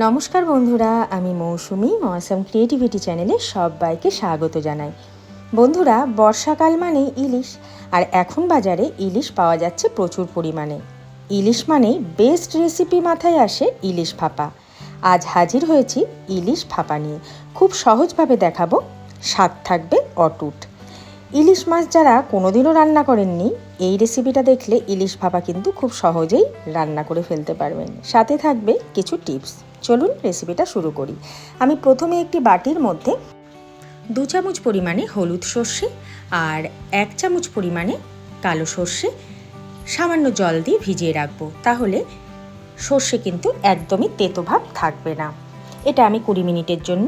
নমস্কার বন্ধুরা, আমি মৌসুমি মৌসুম ক্রিয়েটিভিটি চ্যানেলে সবাইকে স্বাগত জানাই। বন্ধুরা, বর্ষাকাল মানেই ইলিশ, আর এখন বাজারে ইলিশ পাওয়া যাচ্ছে প্রচুর পরিমাণে। ইলিশ মানেই বেস্ট রেসিপি মাথায় আসে ইলিশ ভাপা। আজ হাজির হয়েছি ইলিশ ভাপা নিয়ে। খুব সহজভাবে দেখাবো, স্বাদ থাকবে অটুট। ইলিশ মাছ যারা কোনোদিনও রান্না করেননি, এই রেসিপিটা দেখলে ইলিশ ভাপা কিন্তু খুব সহজেই রান্না করে ফেলতে পারবেন। সাথে থাকবে কিছু টিপস। চলুন রেসিপিটা শুরু করি। আমি প্রথমে একটি বাটির মধ্যে 2 চামচ পরিমাণে হলুদ সর্ষে আর 1 চামচ পরিমাণে কালো সর্ষে সামান্য জল দিয়ে ভিজিয়ে রাখবো। তাহলে সর্ষে কিন্তু একদমই তেতো ভাব থাকবে না। এটা আমি 20 মিনিটের জন্য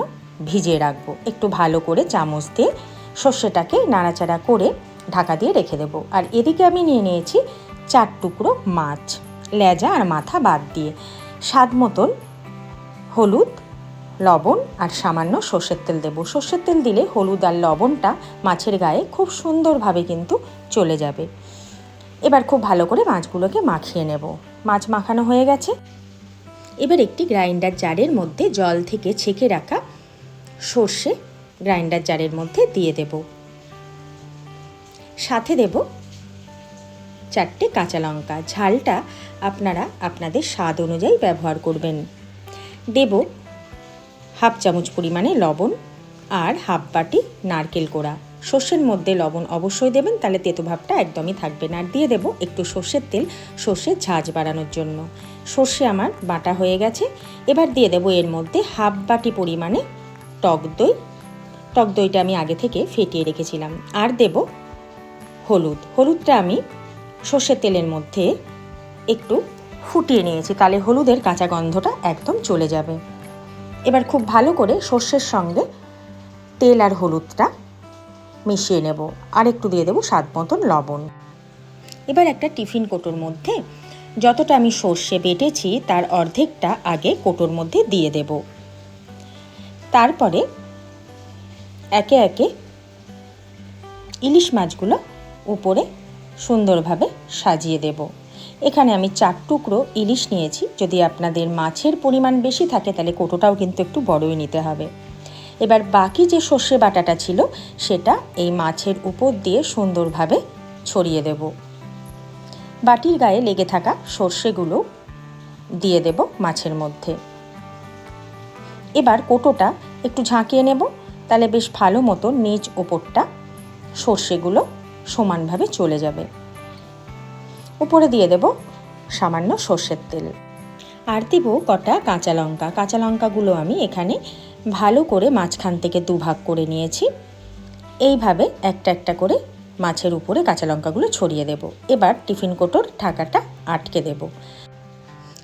ভিজিয়ে রাখবো। একটু ভালো করে চামচ দিয়ে সর্ষেটাকে নাড়াচাড়া করে ঢাকা দিয়ে রেখে দেবো। আর এদিকে আমি নিয়ে নিয়েছি 4 টুকরো মাছ, লেজা আর মাথা বাদ দিয়ে। স্বাদ মতন হলুদ, লবণ আর সামান্য সর্ষের তেল দেবো। সর্ষের তেল দিলে হলুদ আর লবণটা মাছের গায়ে খুব সুন্দরভাবে কিন্তু চলে যাবে। এবার খুব ভালো করে মাছগুলোকে মাখিয়ে নেব। মাছ মাখানো হয়ে গেছে। এবার একটি গ্রাইন্ডার জারের মধ্যে জল থেকে ছেঁকে রাখা সর্ষে গ্রাইন্ডার জারের মধ্যে দিয়ে দেব। সাথে দেব 4টে কাঁচা লঙ্কা। ঝালটা আপনারা আপনাদের স্বাদ অনুযায়ী ব্যবহার করবেন। দেব হাফ চামচ পরিমাণে লবণ আর হাফ বাটি নারকেল কোড়া। সর্ষের মধ্যে লবণ অবশ্যই দেবেন, তাহলে তেতো ভাবটা একদমই থাকবে না। আর দিয়ে দেব একটু সর্ষের তেল, সর্ষের ঝাঁঝ বাড়ানোর জন্য। সর্ষে আমার বাটা হয়ে গেছে। এবার দিয়ে দেব এর মধ্যে হাফ বাটি পরিমাণে টক দই। টক দইটা আমি আগে থেকে ফেটিয়ে রেখেছিলাম। আর দেব হলুদ। হলুদটা আমি সর্ষের তেলের মধ্যে একটু ফুটিয়ে নিয়েছি, তাহলে হলুদের কাঁচা গন্ধটা একদম চলে যাবে। এবার খুব ভালো করে সর্ষের সঙ্গে তেল আর হলুদটা মিশিয়ে নেব। আর একটু দিয়ে দেবো স্বাদ মতন লবণ। এবার একটা টিফিন কোটোর মধ্যে যতটা আমি সর্ষে বেটেছি তার অর্ধেকটা আগে কোটোর মধ্যে দিয়ে দেব। তারপরে একে একে ইলিশ মাছগুলো উপরে সুন্দরভাবে সাজিয়ে দেব। এখানে আমি 4 টুকরো ইলিশ নিয়েছি। যদি আপনাদের মাছের পরিমাণ বেশি থাকে তাহলে কোটোটাও কিন্তু একটু বড়ই নিতে হবে। এবার বাকি যে সর্ষে বাটাটা ছিল সেটা এই মাছের উপর দিয়ে সুন্দরভাবে ছড়িয়ে দেব। বাটির গায়ে লেগে থাকা সর্ষেগুলো দিয়ে দেব মাছের মধ্যে। এবার কোটোটা একটু ঝাঁকিয়ে নেব, তাহলে বেশ ভালো মতো নিচ ওপরটা সর্ষেগুলো সমানভাবে চলে যাবে। উপরে দিয়ে দেব সামান্য সর্ষের তেল। আর দেব কটা কাঁচা লঙ্কা। কাঁচা লঙ্কাগুলো আমি এখানে ভালো করে মাঝখান থেকে 2 ভাগ করে নিয়েছি। এইভাবে একটা একটা করে মাছের উপরে কাঁচা লঙ্কাগুলো ছড়িয়ে দেব। এবার টিফিন কোটোর ঢাকাটা আটকে দেব।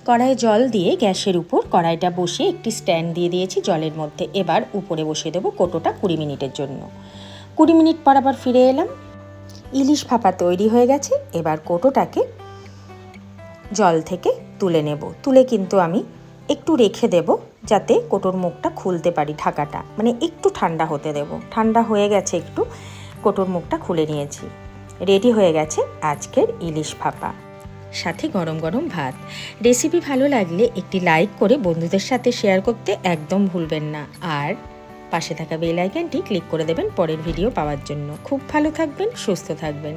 কড়াইয়ে জল দিয়ে গ্যাসের উপর কড়াইটা বসিয়ে একটি স্ট্যান্ড দিয়ে দিয়েছি জলের মধ্যে। এবার উপরে বসিয়ে দেব কোটোটা 20 মিনিটের জন্য। 20 মিনিট পর আবার ফিরে এলাম। ইলিশ ভাপা তৈরি হয়ে গেছে। এবার কোটোটাকে জল থেকে তুলে নেব। তুলে কিন্তু আমি একটু রেখে দেব, যাতে কোটোর মুখটা খুলতে পারি। ঢাকাটা মানে একটু ঠান্ডা হতে দেব। ঠান্ডা হয়ে গেছে, একটু কোটোর মুখটা খুলে নিয়েছি। রেডি হয়ে গেছে আজকের ইলিশ ভাপা, সাথে গরম গরম ভাত। রেসিপি ভালো লাগলে একটি লাইক করে বন্ধুদের সাথে শেয়ার করতে একদম ভুলবেন না। আর পাশে থাকা বেল আইকনটি ক্লিক করে দেবেন পরের ভিডিও পাওয়ার জন্য। খুব ভালো থাকবেন, সুস্থ থাকবেন।